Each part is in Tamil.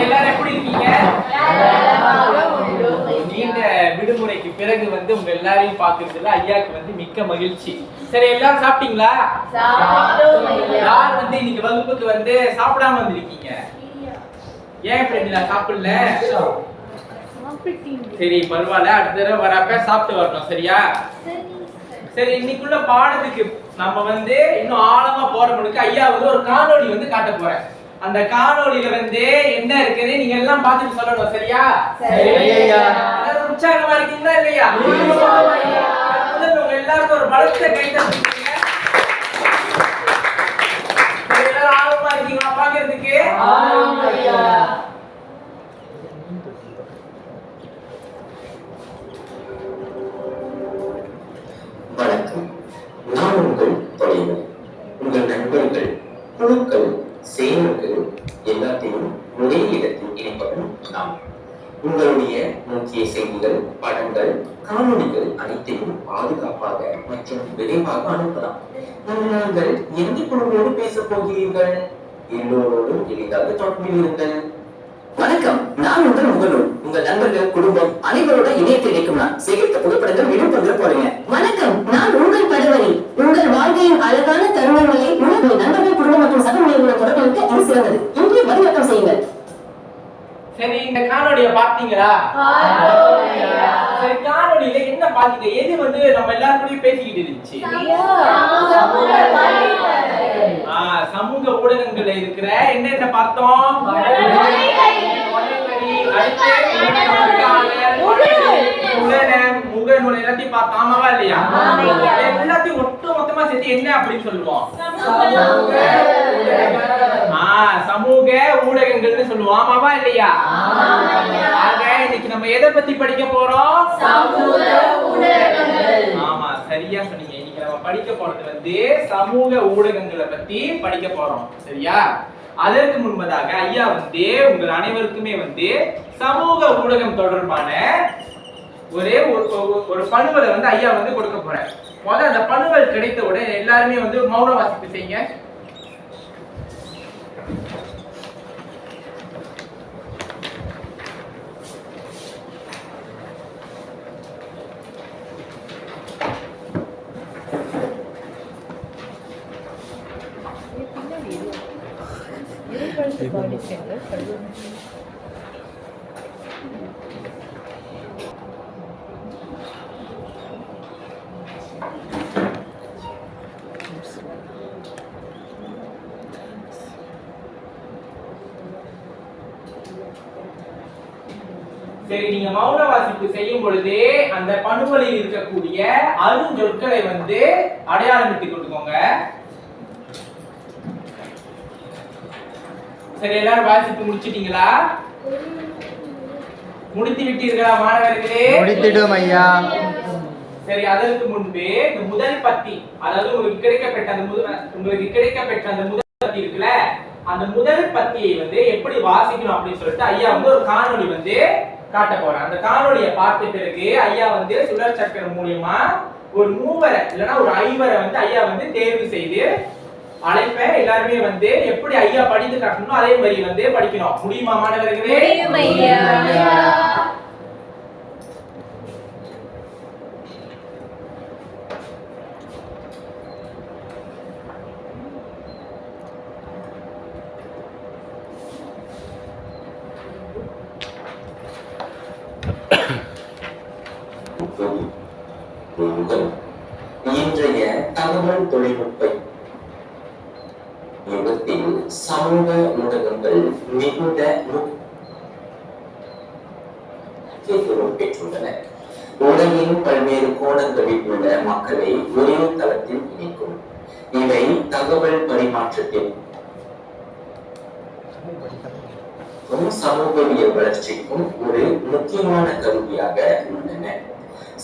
எல்லாரும் எப்படி இருக்கீங்க? நீண்ட விடுமுறைக்கு பிறகு வந்து உங்க எல்லாரையும் பாக்குறதுல ஐயாக்கு வந்து மிக்க மகிழ்ச்சி. சரி, எல்லாரும் சாப்பிட்டீங்களா? யார் வந்து இன்னைக்கு வகுப்புக்கு வந்து சாப்பிடாம வந்திருக்கீங்க? ஏன் பிரமிளா சாப்பிடல? சரி, பரவாயில்ல, அடுத்த தடவை வரப்ப சாப்பிட்டு வரணும். சரியா? சரி, இன்னைக்குள்ள பாடத்துக்கு நம்ம வந்து இன்னும் ஆழமா போறவங்களுக்கு ஐயா வந்து ஒரு காணொளி வந்து காட்ட போறேன். அந்த காணொளியில வந்து என்ன இருக்குன்னு நீங்க எல்லாம் பார்த்துட்டு சொல்லணும். சரியா? எல்லாரும் உற்சாகமா இருக்கீங்களா இல்லையா? உங்க எல்லாருக்கும் ஒரு பலத்த கைத்தட்டல். எல்லாரும் ஆர்வமா இருக்கீங்களா பாக்குறதுக்கு? வணக்கம். நான் உங்கள் தலைவர். உங்கள் நண்பர்கள், குழுக்கள், சேவர்கள் எல்லாத்தையும் ஒரே இடத்தில் இணைப்பதும் நாம். உங்களுடைய முக்கிய செய்திகள், படங்கள், காணொலிகள் அனைத்தையும் பாதுகாப்பாக மற்றும் விரைவாக அனுப்பலாம். நீங்கள் எந்த குழுவோடு பேசப் போகிறீர்கள்? எல்லோரோடும் எளிதாக தொடர்பில் இருங்கள். வணக்கம், நான் உங்கள் முகநூல். உங்கள் நண்பர்கள், குடும்பம் அனைவரோட இணையத்தை இணைக்கும் நான். சேகரித்த புகைப்படங்கள் மீண்டும் பகிர போறீங்க. வணக்கம், நான் உங்கள் படுவரி. உங்கள் வாழ்க்கையின் அழகான தருணங்களை உங்கள் நண்பர்கள், குடும்பம் மற்றும் சக ஊழியர்களுடன் தொடர்புக்கு இது சிறந்தது. இங்கே பதிவிறக்கம் செய்யுங்கள். சரி, இந்த காணொலியை பார்த்தீங்களா? சரி, காணொலியில என்ன பாத்தீங்க? எது வந்து நம்ம எல்லாரும் பேசிக்கிட்டு இருந்துச்சு? சமூக ஊடகங்கள்ல இருக்கிற என்னென்ன பார்த்தோம்? முகநூல் எல்லாத்தையும் பார்த்தோம். ஆமாவா இல்லையா? எல்லாத்தையும் ஒட்டு மொத்தமா சேர்த்து என்ன அப்படின்னு சொல்லுவோம்? சமூக ஊடகங்கள்னு சொல்லுவோம். ஆமாவா இல்லையா? ஆக இன்னைக்கு நம்ம எதை பத்தி படிக்க போறோம்? ஆமா, சரியா சொன்னீங்க. இன்னைக்கு நம்ம படிக்க போறது வந்து சமூக ஊடகங்களை பத்தி படிக்க போறோம். சரியா? அதற்கு முன்பதாக ஐயா வந்து உங்கள் அனைவருக்குமே வந்து சமூக ஊடகம் தொடர்பான ஒரே ஒரு பணுவலை வந்து ஐயா வந்து கொடுக்க போறேன். முதல்ல அந்த பணுவல் கிடைத்த உடனே எல்லாருமே வந்து மௌன வாசிப்பு செய்யுங்க. சரி, நீங்க மௌன வாசிப்பு செய்யும் பொழுது அந்த பணுவலில் இருக்கக்கூடிய அருஞ்சொற்களை வந்து அடையாளமிட்டு கொண்டுக்கோங்க. சரி, எல்லாரும் வாசிப்பு முடிச்சிட்டீங்களா? முடித்து விட்டீர்களா மாணவர்களே? முடித்திட்டோம் ஐயா. சரி, அதற்கு முன்பு இந்த முதல் பத்தி, அதாவது உங்களுக்கு கிடைக்கப்பட்ட அந்த முதல் பத்தி இருக்குல்ல, அந்த முதல் பத்தியை வந்து எப்படி வாசிக்கணும் அப்படின்னு சொல்லிட்டு ஐயா வந்து ஒரு காணொளி வந்து காட்ட போறேன். அந்த காணொளியை பார்த்த பிறகு ஐயா வந்து சுழற் சக்கரம் மூலியமா ஒரு 3 இல்லைன்னா ஒரு 5 வந்து ஐயா வந்து தேர்வு செய்து அழைப்பேன். எல்லாருமே வந்து எப்படி ஐயா படித்து காட்டணும் அதே மாதிரி வந்து படிக்கணும். முடியுமா மாணவர்களே? இன்றைய தகவல் தொழில்நுட்ப யுகத்தில் சமூக ஊடகங்கள் மிகுந்த முக்கியத்துவம் பெற்றுள்ளன. உலகின் பல்வேறு கோணங்களில் உள்ள மக்களை ஒரே தளத்தில் இணைக்கும். இவை தகவல் பரிமாற்றத்தில் சமூகவியல் வளர்ச்சிக்கும் ஒரு முக்கியமான கருவியாக உள்ளன.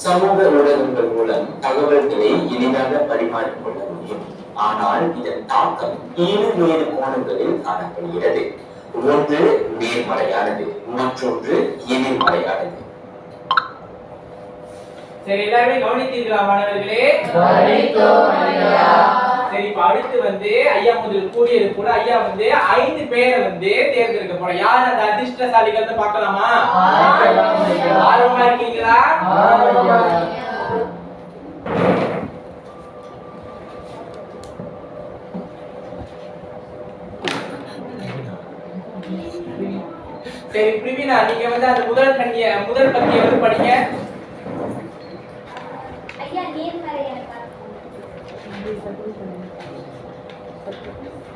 சமூக ஊடகங்கள் மூலம் தகவல்களை எளிதாக பரிமாறிக்கொள்ள முடியும். ஆனால் இதன் தாக்கம் 7 கோணங்களில் காணப்படுகிறது. ஒன்று நேர்மறையானது, மற்றொன்று எதிர்மறையானது. சரி, எல்லாருமே கவனித்தீர்களா மாணவர்களே? சரி, இப்ப அடுத்து வந்து ஐயா முதல் கூறியது கூட ஐயா வந்து 5 பேரை வந்து தேர்ந்தெடுக்க போறோம். யார் அந்த அதிர்ஷ்டசாலிகள்னு பார்க்கலாமா? ஆர்வமா இருக்கீங்களா? சரி பிரிவினா, நீங்க வந்து அந்த முதல் பத்தியை வந்து படிங்க. ஐயா நேர்மறையான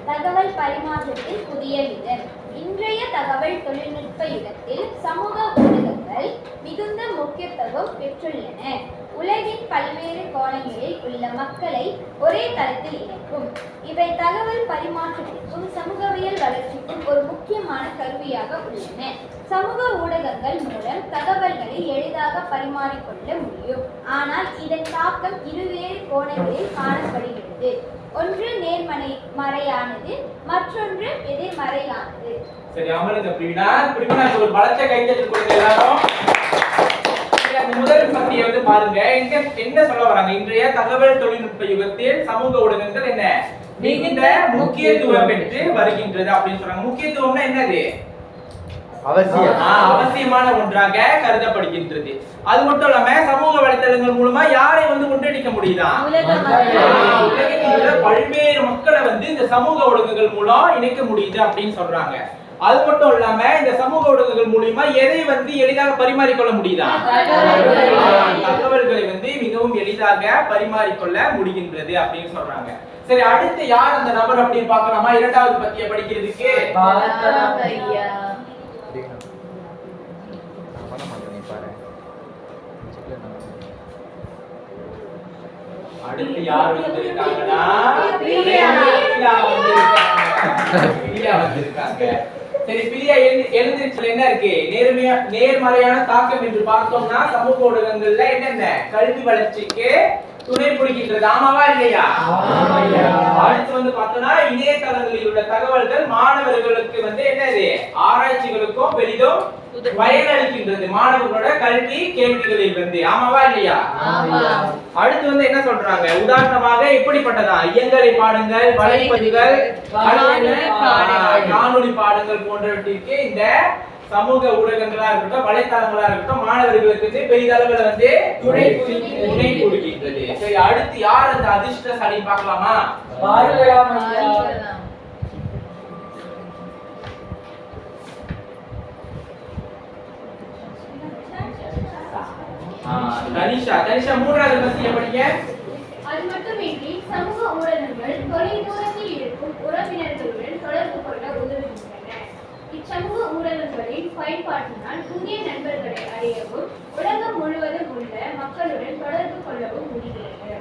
தகவல் பரிமாற்றத்தில் புதிய விதம். இன்றைய தகவல் தொழில்நுட்ப யுகத்தில் சமூக ஊடகங்கள் மிகுந்த முக்கியத்துவம் பெற்றுள்ளன. உலகின் பல்வேறு கோணங்களில் உள்ள மக்களை ஒரே தளத்தில் இணைக்கும். இவை தகவல் பரிமாற்றத்திற்கும் சமூகவியல் வளர்ச்சிக்கும் ஒரு முக்கியமான கருவியாக உள்ளன. சமூக ஊடகங்கள் மூலம் தகவல்களை எளிதாக பரிமாறிக்கொள்ள முடியும். ஆனால் இதன் தாக்கம் இருவேறு கோணங்களில் காணப்படுகிறது. ஒன்று நேர்மறையானது, மற்றொன்று எதிர்மறையானது. சரி, அமருங்க பிரிவினா. பிரிவினாக்கு ஒரு பலத்த கைத்தட்டல் கொடுங்க எல்லாரும். அந்த முதல் பத்தியை வந்து பாருங்க. என்ன சொல்ல வராங்க? இன்றைய தகவல் தொழில்நுட்ப யுகத்தில் சமூக ஊடகங்கள் என்ன மிகுந்த முக்கியத்துவம் பெற்று வருகின்றது அப்படின்னு சொல்றாங்க. முக்கியத்துவம்னா என்னது? அவசியமான ஒன்றாக கருதப்படுகின்றது. அது மட்டும் இல்லாம சமூக வலைத்தளங்கள் மூலமா யாரை வந்து ஒன்றிணைக்க முடியுதா? உலகத்தில் உள்ள பல்வேறு மக்களை வந்து இந்த சமூக ஊடகங்கள் மூலம் இணைக்க முடியுது அப்படின்னு சொல்றாங்க. அது மட்டும் இல்லாம இந்த சமூக ஊடகங்கள் மூலமா எதை வந்து எளிதாக பரிமாறிக்கொள்ள முடியுதா? தகவல்களை வந்து மிகவும் எளிதாக பரிமாறிக்கொள்ள முடிகின்றது அப்படின்னு சொல்றாங்க. சரி, அடுத்து யார் அந்த நபர் அப்படின்னு பார்க்கலாமா? இரண்டாவது பத்தியை படிக்கிறதுக்கு அடுத்து யார் வந்திருக்காங்கன்னா பிரியா வந்திருக்காங்க. சரி பிரியா, எழுந்திருச்சுல என்ன இருக்கு? நேர்மறையான தாக்கம் என்று பார்த்தோம்னா சமூக ஊடகங்கள்ல என்னென்ன கல்வி வளர்ச்சிக்கு துணை புரிகின்றது. ஆமாவா இல்லையா? அடுத்து வந்து பார்த்தோம்னா இணையதளங்களில் உள்ள தகவல்கள் மாணவர்களுக்கு வந்து என்னது ஆராய்ச்சிகளுக்கும் பெரிதும் பயனளிக்கின்றது. மாணவர்களோட கல்வி கேள்விகளில் வந்து. ஆமாவா இல்லையா? அடுத்து வந்து என்ன சொல்றாங்க? உதாரணமாக எப்படிப்பட்டதா இயங்கலை பாடங்கள், வலைப்பதிவுகள், காணொலி பாடங்கள் போன்றவற்றிற்கு இந்த சமூக ஊடகங்களா இருக்கட்டும், வலைத்தளங்களா இருக்கட்டும், மாணவர்களுக்கு வந்து பெரிதளவுல வந்து துணை புரிகின்றது. சரி, அடுத்து யார் அந்த அதிர்ஷ்டசாலி பார்க்கலாமா? தனிஷா மூன்றாவது பத்தியை படிங்க. அது மட்டுமின்றி சமூக ஊடகங்கள் தொலைதூரத்தில் இருக்கும் உறவினர்களுடன் தொடர்பு கொள்ள உதவுகின்றன. இச்சமூக ஊடகங்களின் பயன்பாட்டினால் புதிய நண்பர்களை அறியவும் உலகம் முழுவதும் உள்ள மக்களுடன் தொடர்பு கொள்ளவும் முடிகிறது.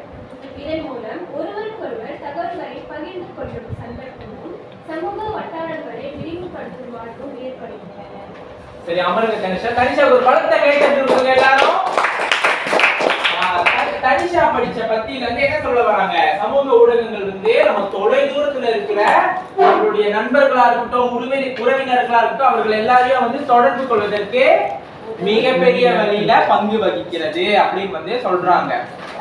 இதன் மூலம் ஒருவருக்கொருவர் தகவல்களை பகிர்ந்து கொள்ளும் சந்தர்ப்பமும் சமூக வட்டாரங்களை விரிவுபடுத்தும் வாழ்வும் ஏற்படுகின்றன. சரி, அமருங்க தனிஷா ஒரு பலத்த கைத்தட்டல் கொடுங்க எல்லாரும். தனிஷா படிச்ச பத்தியில வந்து என்ன சொல்ல வராங்க? சமூக ஊடகங்கள் வந்து நம்ம தொலை தூரத்துல இருக்கிற நம்மளுடைய நண்பர்களா இருக்கட்டும், உறவினர்களா இருக்கட்டும், அவர்கள் எல்லாரையும் வந்து தொடர்பு கொள்வதற்கு மிகப்பெரிய வழியில பங்கு வகிக்கிறது அப்படின்னு வந்து சொல்றாங்க.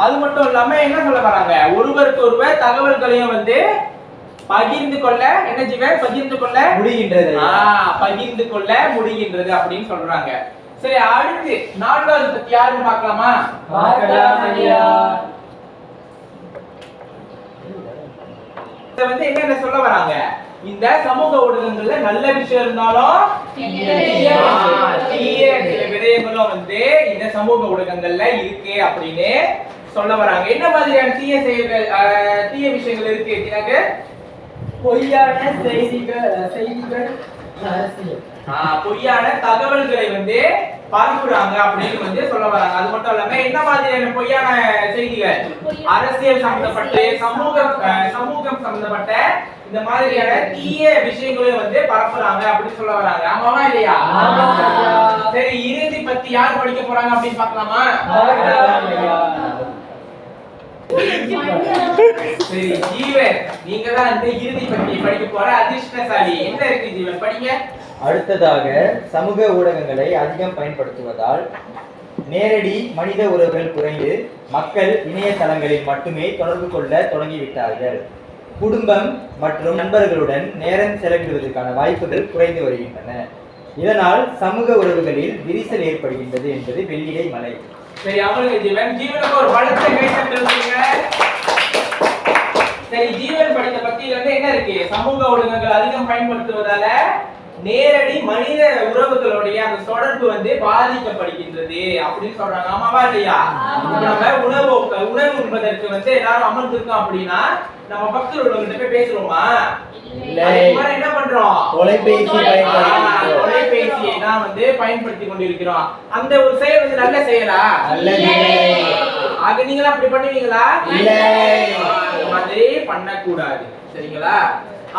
அது மட்டும் இல்லாம என்ன சொல்ல வராங்க? ஒருவருக்கு ஒருவர் தகவல்களையும் வந்து பகிர்ந்து கொள்ள முடிகின்றது அப்படின்னு சொல்றாங்க. சரி, அடுத்து நான்காவது பத்தி யாருன்னு பார்க்கலாமா? வந்து என்ன சொல்ல வராங்க? இந்த சமூக ஊடகங்கள்ல நல்ல விஷயம் இருந்தாலும் தீய சில விடயங்களும் வந்து இந்த சமூக ஊடகங்கள்ல இருக்கு அப்படின்னு சொல்ல வராங்க. என்ன மாதிரியான தீய விஷயங்கள் இருக்கு? எனக்கு பொய்யான செய்திகள் பொய்யான தகவல்களை வந்து பரப்புறாங்க அப்படின்னு வந்து சொல்ல வராங்க. அது மட்டும் இல்லாம என்ன மாதிரியான பொய்யான செய்திகள்? அரசியல் சம்பந்தப்பட்ட சமூகம் சம்பந்தப்பட்ட இந்த மாதிரியான தீய விஷயங்களையும் வந்து பரப்புறாங்க அப்படின்னு சொல்ல வராங்க. ஆமாவா இல்லையா? சரி, இறுதி பத்தி யார் படிக்க போறாங்க அப்படின்னு பார்க்கலாமா? சரி ஜீவன், நீங்க தான் இந்த இறுதி பத்தி படிக்க போற அதிர்ஷ்டசாலி. என்ன இருக்கு ஜீவன், படிங்க. அடுத்ததாக சமூக ஊடகங்களை அதிகம் பயன்படுத்துவதால் நேரடி மனித உறவுகள் குறைந்து மக்கள் இணையதளங்களில் மட்டுமே தொடர்பு கொள்ள தொடங்கிவிட்டார்கள். குடும்பம் மற்றும் நண்பர்களுடன் நேரம் செலவிடுவதற்கான வாய்ப்புகள் குறைந்து வருகின்றன. இதனால் சமூக உறவுகளில் விரிசல் ஏற்படுகின்றது என்பது வெள்ளிடை மலை. சரி, அவங்களுக்கு ஜீவனுக்கு ஒரு பலத்த கைத்தட்டல் கொடுங்க. சரி, ஜீவன் படித்த பத்தியில வந்து என்ன இருக்கு? சமூக ஊடகங்கள் அதிகம் பயன்படுத்துவதால நேரடி மனித உறவுகளுடைய அந்த தொடர்பு வந்து பாதிக்கப்படுகின்றது அப்படின்னு சொல்றாங்க. ஆமாவா இல்லையா? நம்ம உணவு உண்பதற்கு வந்து எல்லாரும் அமர்ந்திருக்கோம் அப்படின்னா நம்ம பக்கத்துல உள்ளவங்க போய் பேசுறோமா? என்ன பண்றோம்? தொலைபேசியை தான் வந்து பயன்படுத்தி கொண்டிருக்கிறோம். அந்த ஒரு செயல் வந்து நல்ல செயலா? ஆக நீங்களா அப்படி பண்ணுவீங்களா? மாதிரி பண்ணக்கூடாது. சரிங்களா?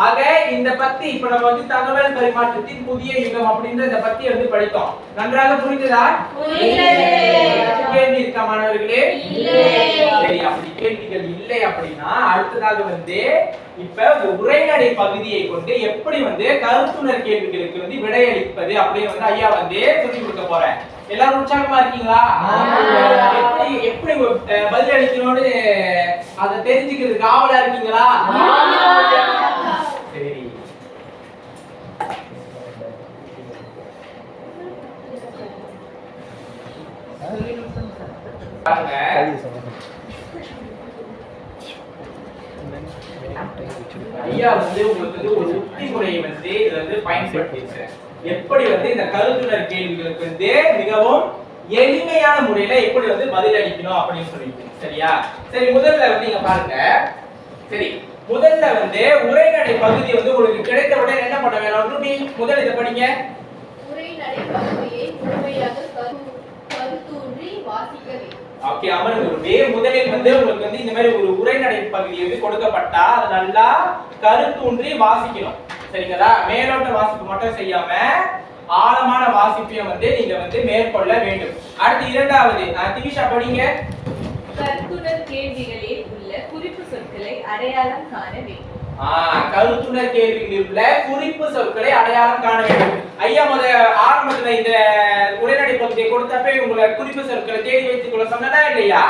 ஆக இந்த பத்தி இப்ப நம்ம வந்து தகவல் பரிமாற்றத்தின் புதிய யுகம் அப்படின்ற இந்த பத்தி வந்து படித்தோம். நன்றாக புரிந்ததா? கேள்வி இருக்கா மாணவர்களே? சரி, அப்படி கேள்விகள் இல்லை அப்படின்னா அடுத்ததாக வந்து இப்ப உரைநடை பகுதியை கொண்டு எப்படி வந்து கருத்துணர் கேள்விகளுக்கு வந்து விடையளிப்பது அப்படின்னு வந்து ஐயா வந்து சொல்லிக் கொடுக்க போறேன். எல்லாரும் உற்சாகமா இருக்கீங்களா? எப்படி பதில் அளிக்கணும்னு அதை தெரிஞ்சுக்கிறதுக்கு ஆவலா இருக்கீங்களா? சரி, ஐயா வந்து உங்களுக்கு ஒரு உத்தி முறையை வந்து இதுல வந்து பயன்படுத்தியிருக்கிறேன். எப்படி வந்து இந்த கருத்துணர் கேள்விகளுக்கு வந்து மிகவும் எளிமையான முறையில எப்படி வந்து பதில் அளிக்கணும் அப்படின்னு சொல்லிட்டு. சரியா? சரி, முதல்ல வந்து நீங்க பாருங்க. சரி, முதல்ல வந்து உரைநடை பகுதி வந்து உங்களுக்கு கிடைத்த உடனே என்ன பண்ண வேணும்? ரூபி, முதல்ல இதை படிங்க. உரைநடை பகுதியை முழுமையாக கருத்தூன்றி வாசிக்க வேண்டும். ஓகே, அமருங்க ரூபி. முதலில் வந்து உங்களுக்கு வந்து இந்த மாதிரி ஒரு உரைநடை பகுதி வந்து கொடுக்கப்பட்டா அது நல்லா கருத்தூன்றி வாசிக்கணும். சரிங்களா? மேலோட்ட வாசிப்பு மட்டும் செய்யாம ஆழமான வாசிப்பையும் வந்து நீங்க வந்து மேற்கொள்ள வேண்டும். அடுத்து இரண்டாவது திவிஷா படிங்க. கருத்துணர் கேள்விகளில் உள்ள குறிப்பு சொற்களை அடையாளம் காண வேண்டும். கருத்துணர் கேள்விகளில் உள்ள குறிப்பு சொற்களை அடையாளம் காண வேண்டும். ஐயா ஆரம்பத்துல இந்த உரைநடை பகுதியை கொடுத்தப்ப உங்களை குறிப்பு சொற்களை தேடி வைத்துக் கொள்ள சொன்னதா இல்லையா?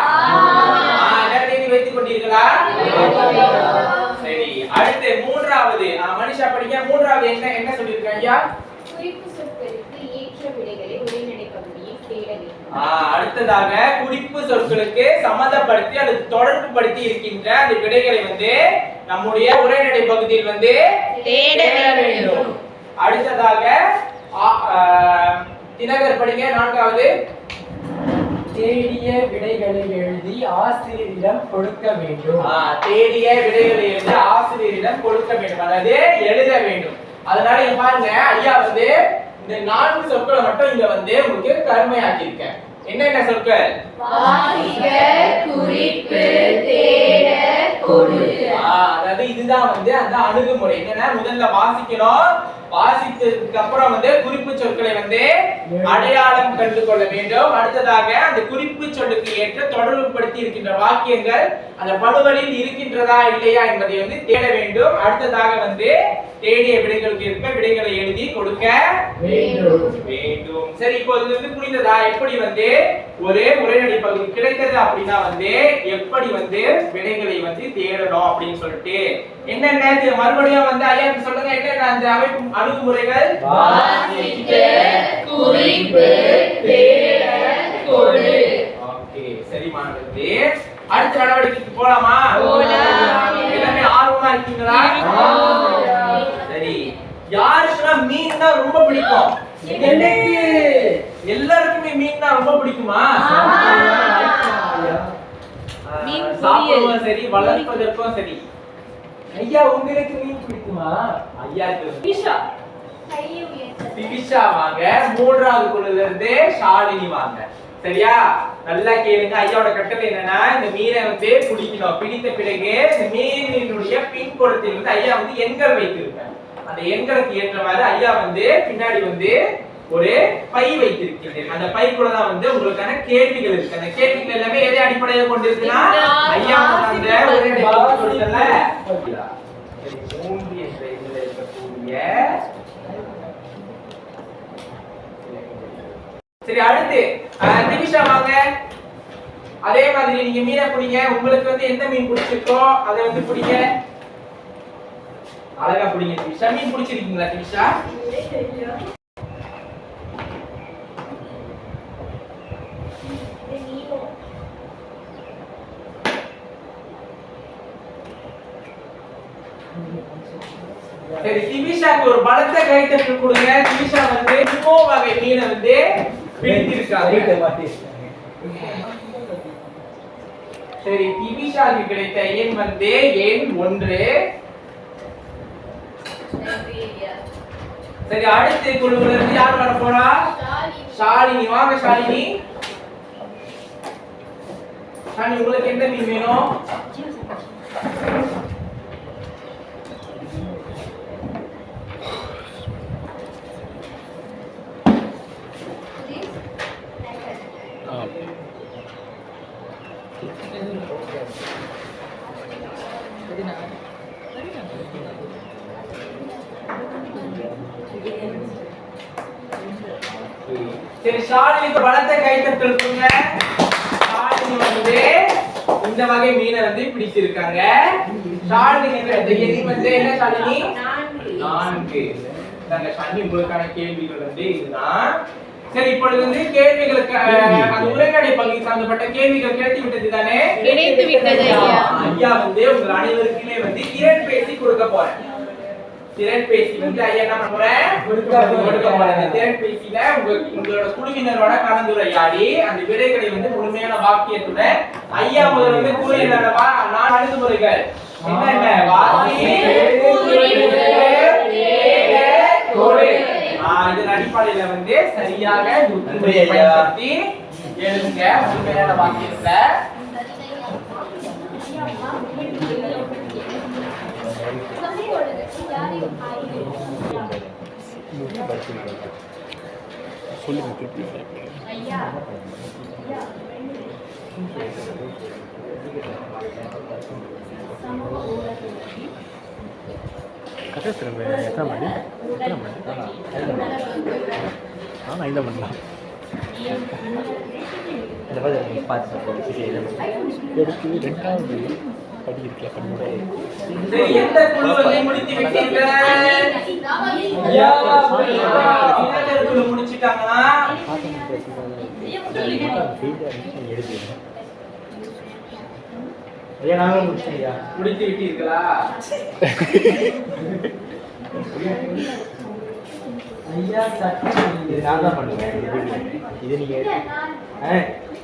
தேடி வைத்துக் கொண்டீர்களா? சரி, அடுத்து மூன்றாவது மனிஷா படிங்க. மூன்றாவது என்ன சொல்லியிருக்க ஐயா? குறிப்பு சொற்களுக்கு ஏற்ற விடைகளை உரைநடை பகுதியில் தேட வேண்டும். அடுத்ததாக குறிப்பு சொற்களுக்கு சம்பந்தப்படுத்தி அல்லது தொடர்பு படுத்தி இருக்கின்ற அந்த விடைகளை வந்து நம்முடைய உரைநடை பகுதியில் வந்து தேட வேண்டும். அடுத்ததாக தினகர் படிங்க. நான்காவது தேடிய விடைகளை எழுதி ஆசிரியரிடம் கொடுக்க வேண்டும். தேடிய விடைகளை எழுதி ஆசிரியரிடம் கொடுக்க வேண்டும், அதாவது எழுத வேண்டும். அதனால இங்க பாருங்க, ஐயா வந்து இந்த 4 சொற்களை மட்டும் இங்க வந்து உங்களுக்கு கருமையாக்கி இருக்கேன். என்னென்ன சொற்கள்? வாசிக்க, குறிப்பு, தேட, கொடு. அதாவது இதுதான் வந்து அந்த அணுகுமுறை. என்னன்னா முதல்ல வாசிக்கணும், வாசித்ததுக்கு அப்புறம் வந்து குறிப்பு சொற்களை வந்து அடையாளம் கண்டு கொள்ள வேண்டும். அடுத்ததாக அந்த குறிப்பு சொல்லுக்கு ஏற்ற தொடர்பு படுத்தி இருக்கின்ற வாக்கியங்கள் அந்த படுவலில் இருக்கின்றதா இல்லையா என்பதை வந்து தேட வேண்டும். அடுத்ததாக வந்து தேடிய விடைகளுக்கு ஏற்ப விடைகளை எழுதி கொடுக்க வேண்டும். சரி, இப்போ இது வந்து புரிந்ததா? எப்படி வந்து ஒரு உரைநடை பகுதி கிடைத்தது அப்படின்னா வந்து எப்படி வந்து விடைகளை வந்து தேடணும் அப்படின்னு சொல்லிட்டு என்னென்ன மறுபடியும் வந்து ஐயா சொல்லுங்க. என்னென்ன அந்த அமைப்பு அணுகுமுறைகள்? வாசிக்க, குறிப்பு, தேட, கொடு. ஓகே, சரி மாணவர்களே, அடுத்த நடவடிக்கைக்கு போலாமா? எல்லாமே ஆர்வமா இருக்கீங்களா? சரி, யாருக்குன்னா மீன்னா ரொம்ப பிடிக்கும்? எல்லாருக்குமே மீன்னா ரொம்ப பிடிக்குமா? சாப்பிடுவோம் சரி, வளர்ப்பதற்கும் சரி. ஐயா உங்களுக்கு மீன் பிடிக்குமா? ஐயாக்கு திவிஷா வாங்க. மூன்றாவது குழுல இருந்து ஷாலினி வாங்க. சரியா? நல்லா கேளுங்க. ஐயாவோட கட்டளை என்னன்னா இந்த மீனை வந்து பிடிக்கணும். பிடித்த பிறகு இந்த மீனினுடைய பின்புறத்தில் வந்து ஐயா வந்து எண்கள் வைத்திருக்காங்க. அந்த எண்களுக்கு ஏற்றவாறு ஐயா வந்து பின்னாடி வந்து ஒரு பை வைத்திருக்கிறேன். அந்த பைக்குள்ள தான் வந்து உங்களுக்கான கேள்விகள் இருக்கு. அந்த கேள்விகள் எல்லாமே எதை அடிப்படையாக கொண்டிருக்குன்னா ஐயா அந்த ஒரு கொடுத்தல 3 என்ற இதுல இருக்கக்கூடிய. சரி, அடுத்து திவிஷா வாங்க. அதே மாதிரி நீங்க மீனை பிடிங்க. உங்களுக்கு வந்து எந்த மீன் பிடிச்சிருக்கோ அதை வந்து பிடிங்க. அழகா பிடிங்க திவிஷா. மீன் பிடிச்சிருக்கீங்களா திவிஷா? சரி, திவிஷாக்கு ஒரு பலத்த கைத்தட்டல் கொடுங்க. திவிஷா வந்து நிமோ வகை மீனை வந்து பிடித்திருக்காங்க. சரி, திவிஷாக்கு கிடைத்த எண் வந்து எண் 1. சரி, அடுத்த குழுவுல இருந்து யார் வர போறா? ஷாலினி. வாங்க ஷாலினி. ஷாலினி, உங்களுக்கு எந்த மீன் வேணும்? சரி, ஷாலினிக்கு பலத்த கைத்தட்டல் கொடுங்க. ஷாலினி வந்து இந்த வகை மீனை வந்து பிடிச்சிருக்காங்க. ஷாலினிக்கு கிடைத்த எண் வந்து என்ன ஷாலினி? 4. ஷாலினி, உங்களுக்கான கேள்விகள் வந்து இதுதான். சரி, இப்பொழுது வந்து கேள்விகளுக்கு அந்த உரைநடை பகுதி சம்பந்தப்பட்ட கேள்விகள் கிடைத்து விட்டது தானே? கிடைத்து விட்டது ஐயா. ஐயா வந்து உங்க அனைவருக்குமே வந்து திறன் பேசி கொடுக்க போறேன். திறன் பேசி வந்து ஐயா என்ன பண்ண போறேன்? கொடுக்க போறேன். திறன் பேசியில உங்களோட குழுவினரோட கலந்துரையாடி அந்த விடைகளை வந்து முழுமையான வாக்கியத்துடன் ஐயா முதல்ல வந்து கூறியல்லவா 4 அணுகுமுறைகள் என்னென்ன? வாசி, இதன் அடிப்படையில வந்து சரியாக பயன்படுத்தி எழுதுங்க முழுமையான வாக்கியத்துல. கதை திரும்ப எத்தனை மணி? நான் 5 மணி தான். எடுத்து 2வது படிக்கிறதுல பண்ணுறேன். சரி, எந்த குழுவை முடித்து விட்டீர்கள்? ஐயா, குழு முடிச்சிட்டாங்களா? ஐயா, நாங்களும் முடிச்சோம் ஐயா. முடித்து விட்டீர்களா? ஐயா, இது நான் தான் பண்ணுவேன். இது நீங்க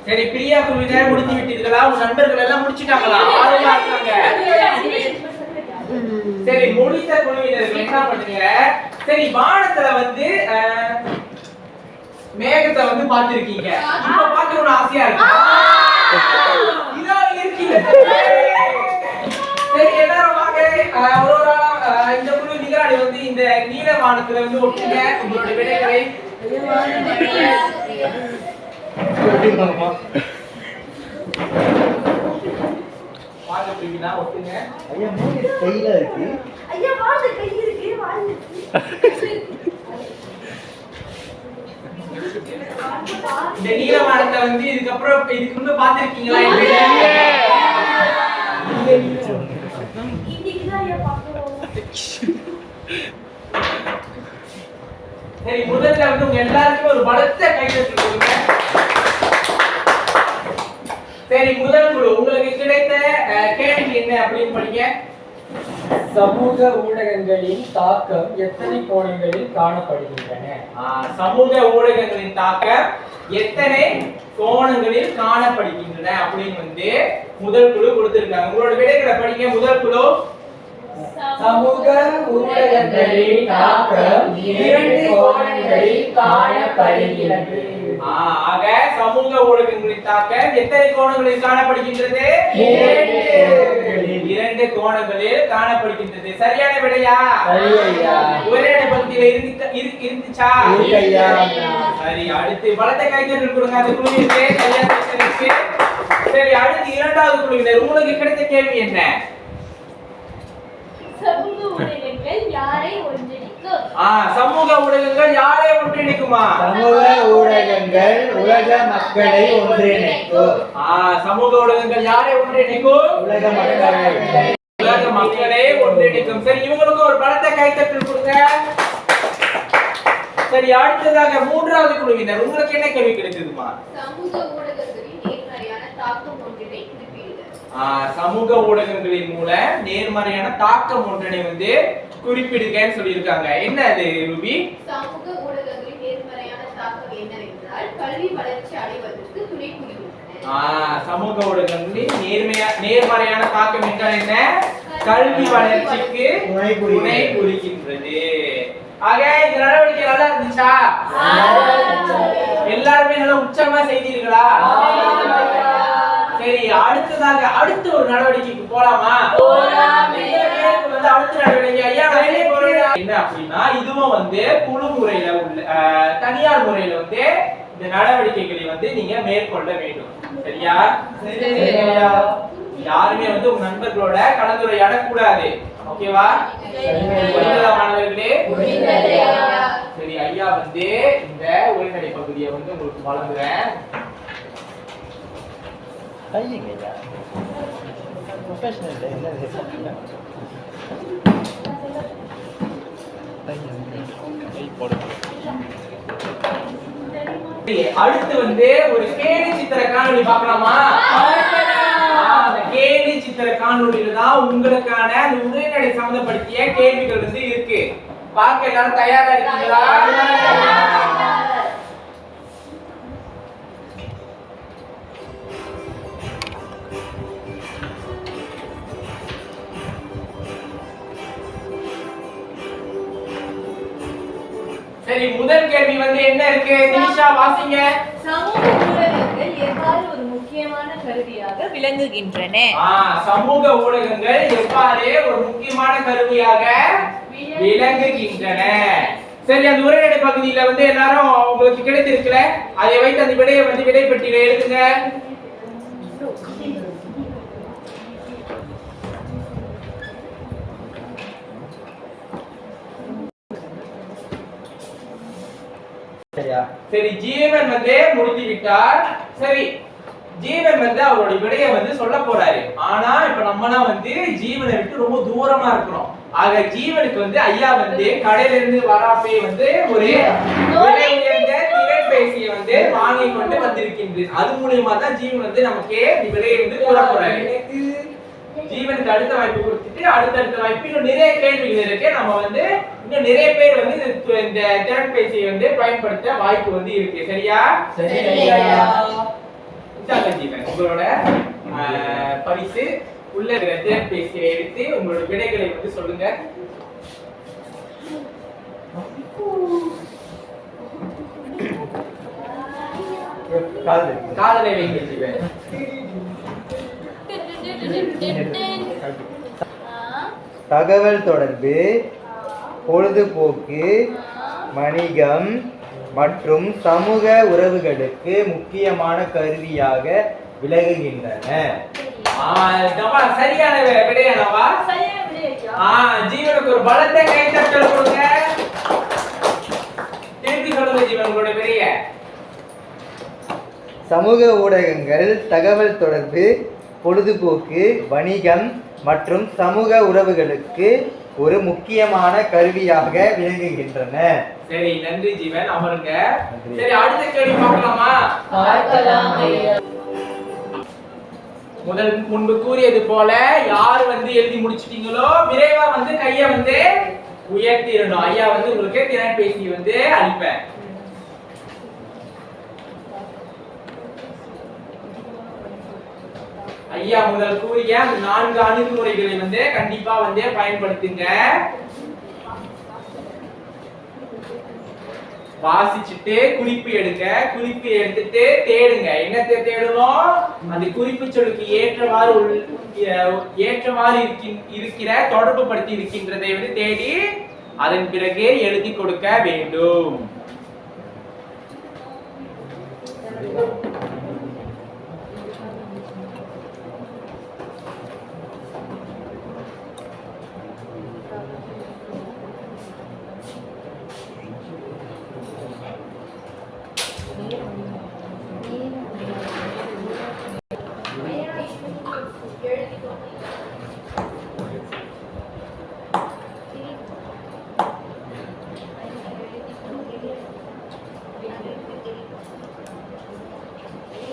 சரி, பிரியா குழுவினர் முடித்து விட்டீர்களா? உங்க நண்பர்கள் எல்லாம் முடிச்சிட்டாங்களா? ஆர்வமா இருக்காங்க. சரி, முடித்த குழுவினர்கள் என்ன பண்ணுங்க? சரி, வானத்துல வந்து மேகத்தை வந்து பார்த்திருக்கீங்க. இப்ப பார்க்கணும்னு ஆசையா இருக்கு. இதோ இருக்கீங்க. சரி, எல்லாரும் வாங்க. ஒரு இந்த குழு நிகராடி வந்து இந்த நீல வானத்துல வந்து ஒட்டுங்க உங்களுடைய விடைகளை. வாங்க பிரிவினா, ஒட்டுங்க. ஐயா, மூணு கையில இருக்கு. ஐயா, வாழ்ந்து கை இருக்கு, வாழ்ந்து. இந்த நீல வானத்தை வந்து இதுக்கு முன்பு பார்த்திருக்கீங்களா? சரி, முதல்ல வந்து உங்க எல்லாருக்கும் ஒரு பலத்த கைதட்டல் கொடுங்க. சரி, முதல் குழு உங்களுக்கு கிடைத்த கேள்வி என்ன அப்படின்னு படிங்க. சமூக ஊடகங்களின் தாக்கம் எத்தனை கோணங்களில் காணப்படுகின்றன? சமூக ஊடகங்களின் தாக்கம் எத்தனை கோணங்களில் காணப்படுகின்றன அப்படின்னு வந்து முதல் குழு கொடுத்திருக்காங்க. உங்களோட விடைகளை படிங்க. முதல் குழு, சமூக ஊடகங்களின் தாக்கம் 2 கோணங்களில் காணப்படுகிறது. ஆக சமூக ஊடகங்களின் தாக்கம் எத்தனை கோணங்களில் காணப்படுகின்றது? 2 கோணங்களில் காணப்படுகின்றது. சரியான விடையா? ஒரே பகுதியில இருந்துச்சா? சரி, அடுத்து பலத்த கைதட்டல் கொடுங்க அந்த குழுவிற்கு. சரி, அடுத்து 2வது குழுவினர் உங்களுக்கு கிடைத்த கேள்வி என்ன? சமூக ஊடகங்கள் யாரை ஒன்றிணைக்கும்? சமூக ஊடகங்கள் யாரை ஒன்றிணைக்குமா? சமூக ஊடகங்கள் உலக மக்களை ஒன்றிணைக்கும். சமூக ஊடகங்கள் யாரை ஒன்றிணைக்கும்? உலக மக்களை. உலக மக்களை ஒன்றிணைக்கும். சரி, இவங்களுக்கு ஒரு பலத்த கைத்தட்டல் கொடுங்க. சரி, அடுத்ததாக மூன்றாவது குழுவினர், உங்களுக்கு என்ன கேள்வி கிடைத்ததுமா? சமூக ஊடகங்களின் நேர்மறையான தாக்கம் ஒன்றினை குறிப்பிடுக. சமூக ஊடகங்களின் மூலம் நேர்மறையான தாக்கம் ஒன்றினை வந்து குறிப்பிடுங்கன்னு சொல்லியிருக்காங்க. என்ன அது ரூபி? சமூக ஊடகங்களின் நேர்மறையான தாக்கம் என்னவென்றால் கல்வி வளர்ச்சி அடைவதற்கு துணை புரிகின்றன. சமூக ஊடகங்களின் நேர்மறையான தாக்கம் என்றால் என்ன? கல்வி வளர்ச்சிக்கு துணை புரிகின்றது. ஆக இந்த நடவடிக்கை நல்லா இருந்துச்சா? எல்லாருமே நல்லா உற்சாகமா செய்தீர்களா? சரி, அடுத்ததாக அடுத்த ஒரு நடவடிக்கைக்கு போலாமா? அடுத்த நடவடிக்கை ஐயா என்ன அப்படின்னா, இதுவும் வந்து குழு முறையில உள்ள தனியார் முறையில வந்து இந்த நடவடிக்கைகளை வந்து நீங்க மேற்கொள்ள வேண்டும். சரியா? யாருமே வந்து உங்க நண்பர்களோட கலந்துரையாட கூடாது. ஓகேவா மாணவர்களே? சரி, ஐயா வந்து இந்த உரைநடை பகுதியை வந்து உங்களுக்கு வழங்குறேன். அடுத்து வந்து ஒரு கேலி சித்திர காணொளி பார்க்கலாமா? கேலி சித்திர காணொளியில தான் உங்களுக்கான அந்த உரைநடை சம்பந்தப்படுத்திய கேள்விகள் வந்து இருக்கு. பார்க்க எல்லாரும் தயாரா இருக்கீங்களா? சரி, முதல் கேள்வி வந்து என்ன இருக்கு? நிஷா வாசிங்க. சமூக ஊடகங்கள் எவ்வாறு ஒரு முக்கியமான கருவியாக விளங்குகின்றன? சமூக ஊடகங்கள் எவ்வாறு ஒரு முக்கியமான கருவியாக விளங்குகின்றன. சரி, அந்த உரைநடை பகுதியில வந்து எல்லாரும் உங்களுக்கு கிடைத்திருக்கல, அதை வைத்து அந்த விடையை வந்து விடை பெட்டியில எழுதுங்க. சரி, ஜீவன் வந்து முடித்து விட்டார். சரி, ஜீவன் வந்து அவருடைய விடையை வந்து சொல்ல போறாரு. ஆனா இப்ப நம்மனா வந்து ஜீவனை விட்டு ரொம்ப தூரமா இருக்கிறோம். ஆக ஜீவனுக்கு வந்து ஐயா வந்து கடையில இருந்து வராப்பே வந்து ஒரு விலை உயர்ந்த திரைபேசியை வந்து வாங்கி கொண்டு வந்திருக்கின்றது. அது மூலியமா தான் ஜீவன் வந்து நமக்கு விடையை வந்து கூற போறாரு. ஜீவனுக்கு அடுத்த வாய்ப்பு கொடுத்துட்டு அடுத்த வாய்ப்பு இன்னும் நிறைய கேள்விகள் இருக்கு. நம்ம வந்து இன்னும் நிறைய பேர் வந்து இந்த திறன்பேசியை வந்து பயன்படுத்த வாய்ப்பு வந்து இருக்கு. சரியா? ஜீவன், உங்களோட பரிசு உள்ள திறன்பேசியை எடுத்து உங்களோட விடைகளை வந்து சொல்லுங்க. காதலை வைங்க ஜீவன். தகவல் தொடர்பு, பொழுதுபோக்கு, வணிகம் மற்றும் சமூக உறவுகளுக்கு முக்கியமான கருவியாக விளங்குகின்றன. சரியான விடையானவா? ஜீவனுக்கு ஒரு பலத்தை கைத்தட்டல் கொடுங்க. திருப்பி சொல்லுங்க ஜீவன் உங்களோட விடைய. சமூக ஊடகங்கள் தகவல் தொடர்பு, பொழுதுபோக்கு, வணிகம் மற்றும் சமூக உறவுகளுக்கு ஒரு முக்கியமான கருவியாக விளங்குகின்றன. சரி, நன்றி ஜீவன். அமருங்க. சரி, அடுத்த கேள்வி பார்க்கலாமா? முன்பு கூறியது போல யார் வந்து எழுதி முடிச்சிட்டீங்களோ விரைவா வந்து கைய வந்து உயர்த்திடணும். ஐயா வந்து உங்களுக்கு திறன்பேசி வந்து அளிப்பேன். ஐயா முதல் கூறிய அந்த 4 அணுகுமுறைகளை வந்து கண்டிப்பா வந்து பயன்படுத்துங்க. வாசிச்சுட்டு குறிப்பு எடுங்க. குறிப்பு எடுத்துட்டு தேடுங்க. என்னத்தை தேடணும்? அந்த குறிப்பு சொல்லுக்கு ஏற்றவாறு இருக்கிற தொடர்பு படுத்தி இருக்கின்றதை வந்து தேடி அதன் பிறகு எழுதி கொடுக்க வேண்டும்.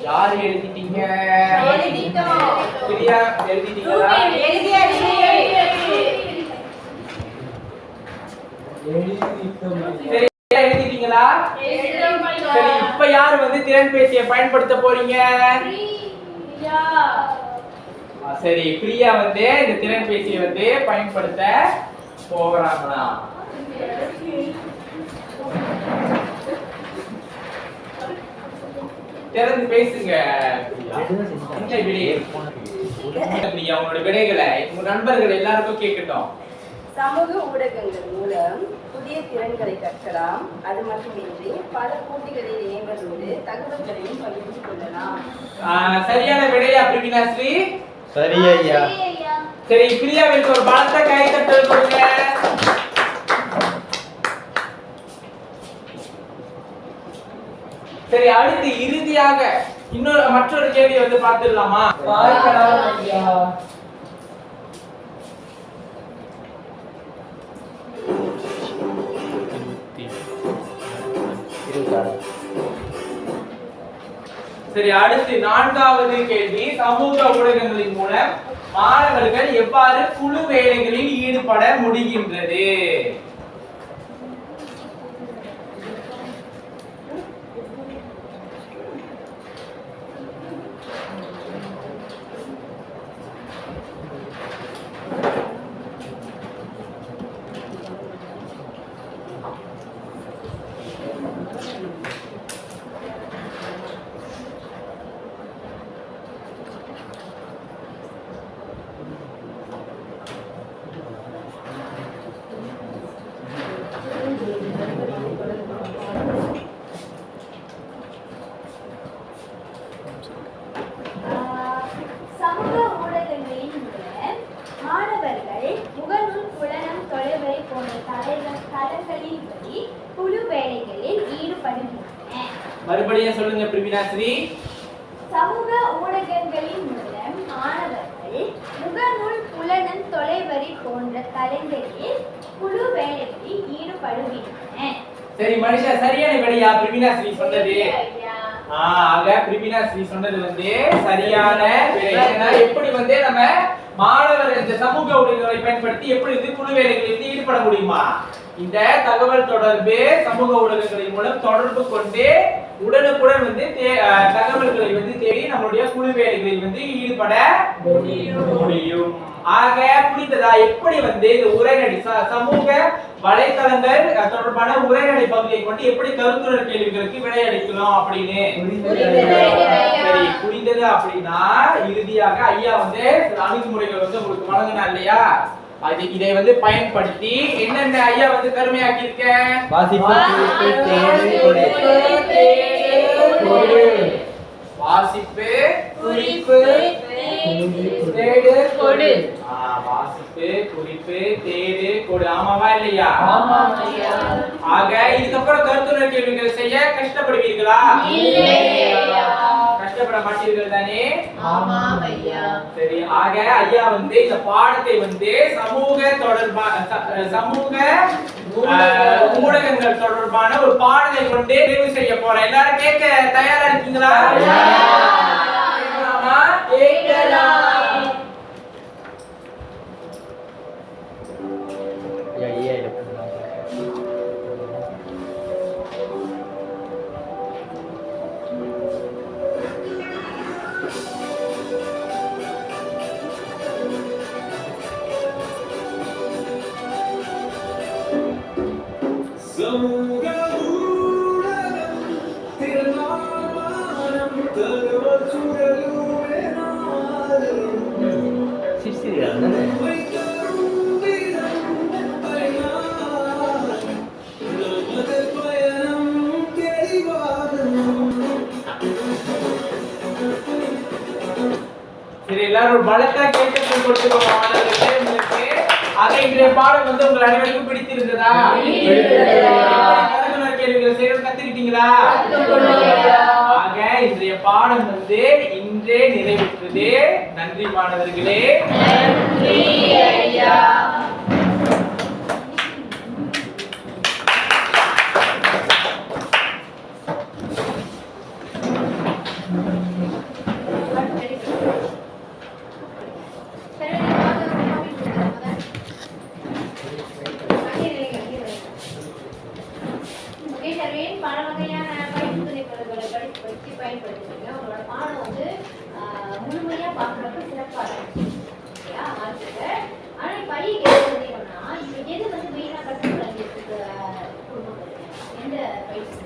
யார் எழுதிட்டீங்க? எழுதிட்டோம். பிரியா எழுதிட்டீங்களா? சரி, எழுதிட்டீங்களா? சரி, இப்ப யார் வந்து திறன்பேசியை பயன்படுத்த போறீங்க? சரி, பிரியா வந்து இந்த திறன்பேசியை வந்து பயன்படுத்த போறாங்களா? திறந்து பேசுங்க பிரியா. உங்களோட விடைகளை உங்க நண்பர்கள் எல்லாருக்கும் கேட்கட்டும். சமூக ஊடகங்கள் மூலம் புதிய திறன்களை கற்கலாம். அது மட்டுமின்றி பல போட்டிகளில் இணைவதோடு தகவல்களையும் பகிர்ந்து கொள்ளலாம். சரியான விடையா பிரவீனாஸ்ரீ? சரி ஐயா. சரி, பிரியாவிற்கு ஒரு பலத்த கைத்தட்டல் கொடுங்க. சரி, அடுத்து இறுதியாக மற்றொரு கேள்வி வந்து பார்த்துடலாமா? பார்க்கலாம் ஐயா. சரி, அடுத்து 4வது கேள்வி. சமூக ஊடகங்களின் மூலம் மாணவர்கள் எவ்வாறு குழு வேலைகளில் ஈடுபட முடிகின்றது? சமூக ஊடகங்களின் மூலம் மாணவர்கள் முகநூல், புலனம், தொலைவரை போன்ற தளங்களில் படி குழு வேலைகளில் ஈடுபடுகின்றனர். மறுபடியும் சொல்லுங்க பிரவீனாஸ்ரீ. சமூக ஊடகங்களின் மூலம் மாணவர்கள் முகநூல், புலனம், தொலைவரி போன்ற தளங்களில் குழு வேலைகளில் ஈடுபடுகின்றனர். சரி மனுஷா, சரியான விடையா பிரவீனாஸ்ரீ சொன்னது? ஆக பிரவீனாஸ்ரீ சொன்னது வந்து சரியான விடை. ஏன்னா எப்படி வந்து நம்ம மாணவர் இந்த சமூக ஊடகங்களை பயன்படுத்தி எப்படி வந்து குழு வேலைகளில் ஈடுபட முடியுமா? இந்த தகவல் தொடர்பு சமூக ஊடகங்களின் மூலம் தொடர்பு கொண்டு உடனுக்குடன் வந்து தகவல்களை வந்து தேடி நம்மளுடைய குழு வேலைகளில் வந்து ஈடுபட முடியும். ஆக புரிந்ததா? எப்படி வந்து இந்த உரைநடை சமூக வலைத்தளங்கள் தொடர்பான உரைநடை பகுதியை கொண்டு எப்படி கருத்துரை கேள்விகளுக்கு விடையளிக்கலாம் அப்படின்னு? சரி, புரிந்தது. அப்படின்னா இறுதியாக ஐயா வந்து சில அணுகுமுறைகள் வந்து உங்களுக்கு வழங்கினா இல்லையா? இதை வந்து பயன்படுத்தி என்னென்ன ஐயா வந்து கருமையாக்கி இருக்கேன்? வாசிப்பு, குறிப்பு, தேடு, கொடு. வாசிப்பு, குறிப்பு, தேடு, கொடு. வாசிப்பு, குறிப்பு, தேடு, கொடு. ஆமாவா இல்லையா? ஆமாம் ஐயா. ஆக இதுக்கப்புறம் கருத்துரை கேள்விகள் செய்ய கஷ்டப்படுவீர்களா? கஷ்டப்பட மாட்டீர்கள் தானே? ஆமாம் ஐயா. சரி, ஆக ஐயா வந்து இந்த பாடத்தை வந்து சமூக ஊடகங்கள் தொடர்பான ஒரு பாடலை கொண்டு நிறைவு செய்ய போறேன். எல்லாரும் கேட்க தயாரா இருக்கீங்களா? கேட்கலாமா? கேட்கலாம். ஐயா சரி, எல்லாரும் பலத்தா கேட்டு கொடுத்துருவோம் மாணவர்களுக்கு. ஆக இன்றைய பாடம் வந்து உங்கள் அனைவருக்கும் பிடித்திருந்ததா? கருத்துரை கேள்விகள் செய்ய கத்துக்கிட்டீங்களா? ஆக இன்றைய பாடம் வந்து இன்றே நிறைவுற்றது. நன்றி மாணவர்களே. நன்றி ஐயா. துணைப்பொருள்களை வச்சு பயன்படுத்துறீங்க. உங்களோட பாடம் வந்து முழுமையா பார்க்குறப்ப சிறப்பாக இருக்கும் இல்லையா மார்க்குக்கு. ஆனால் இப்போ ஐக்கு என்ன சொன்னீங்கன்னா இப்போ எது வந்து மெயினாக கற்றுக்கிறதுக்கு குடும்பம் எந்த பயிற்சி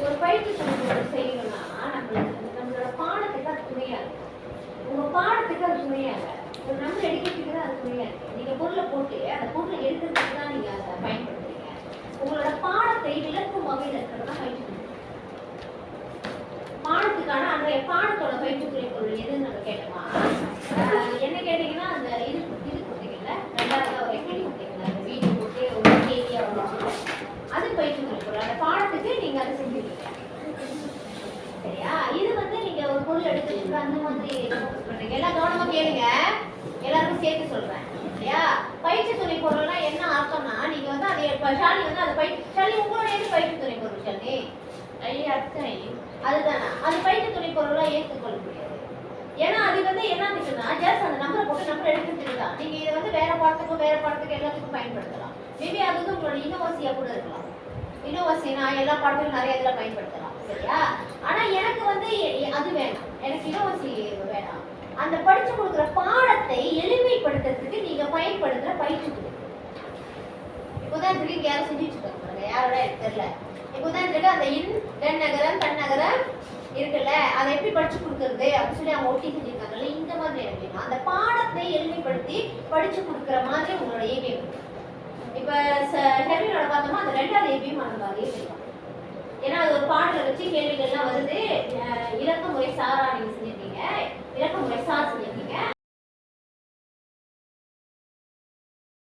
ஒரு பயிற்சி செய்யணும்னா நம்மளோட பாடத்துக்கு அது துணையா இருக்கு. உங்க பாடத்துக்கு அது துணையா இல்லை. ஒரு நம்பர் எடுக்கிறதுக்கு தான் அது துணையா இருக்கு. நீங்க பொருளை போட்டு அந்த பொருளை எடுக்கிறதுக்கு தான் நீங்க அதை பயன்படுத்துறீங்க. உங்களோட பாடத்தை விளக்கும் வகையில் இருக்கிறது தான் பயிற்சி பாடத்துக்கான அன்றைய பாடத்தோட பயிற்சி துணை பொருள் எதுன்னு நம்ம கேட்டோமா என்ன கேட்டீங்கன்னா அந்த இது கொடுத்தீங்கல்ல 2வது ஒரு கேள்வி கொடுத்தீங்களா அந்த வீடியோ போட்டு ஒரு கேள்வியா வந்துச்சு அது பயிற்சி துணை பொருள். அந்த பாடத்துக்கு நீங்க அதை செஞ்சுருக்கீங்க சரியா. இது வந்து நீங்க ஒரு பொருள் எடுக்கிறதுக்கு அந்த மாதிரி பண்றீங்க. எல்லாம் கவனமா கேளுங்க, எல்லாருக்கும் சேர்த்து சொல்றேன் சரியா. பயிற்சி துணை பொருள்னா என்ன அர்த்தம்னா நீங்க வந்து அதை ஷாலி வந்து அதை ஷாலி உங்களோட எது பயிற்சி துணை பொருள் ஷாலி அர்த்தம் அதுதானா அது பயிற்சி துணை பொருளா ஏற்றுக்கொள்ள முடியாது. ஏன்னா அது வந்து என்ன இருக்குன்னா ஜஸ்ட் அந்த நம்பரை போட்டு நம்பர் எடுத்துட்டு தான் நீங்க இதை வந்து வேற பாடத்துக்கும் எல்லாத்துக்கும் பயன்படுத்தலாம். மேபி அது வந்து உங்களோட இனோவசியா கூட இருக்கலாம். இனோவசினா எல்லா பாடத்துக்கும் நிறைய இதில் பயன்படுத்தலாம் சரியா. ஆனா எனக்கு வந்து அது வேணாம், எனக்கு இனோவசி வேணாம். அந்த படிச்சு கொடுக்குற பாடத்தை எளிமைப்படுத்துறதுக்கு நீங்க பயன்படுத்துற பயிற்சி துணை. இப்போதான் திரும்பி யாரும் செஞ்சுட்டு இருக்காங்க யாரோட எனக்கு தெரியல. இப்போதான் அந்த நகரம் தன்னகரம் இருக்குல்ல அதை எப்படி படிச்சு கொடுக்கறது அப்படின்னு சொல்லி அவங்க ஒட்டி செஞ்சிருக்காங்கல்ல இந்த மாதிரி எனக்கு அந்த பாடத்தை எளிமைப்படுத்தி படிச்சு கொடுக்குற மாதிரி உங்களோட ஏபிஎம். இப்ப ஷெட்யூலோட பார்த்தோம்னா அந்த 2வது ஏபிஎம் அந்த மாதிரியே இருக்கும். ஏன்னா அது ஒரு பாடலை வச்சு கேள்விகள்லாம் வருது. இலக்க முறை சாரா நீங்க செஞ்சிருக்கீங்க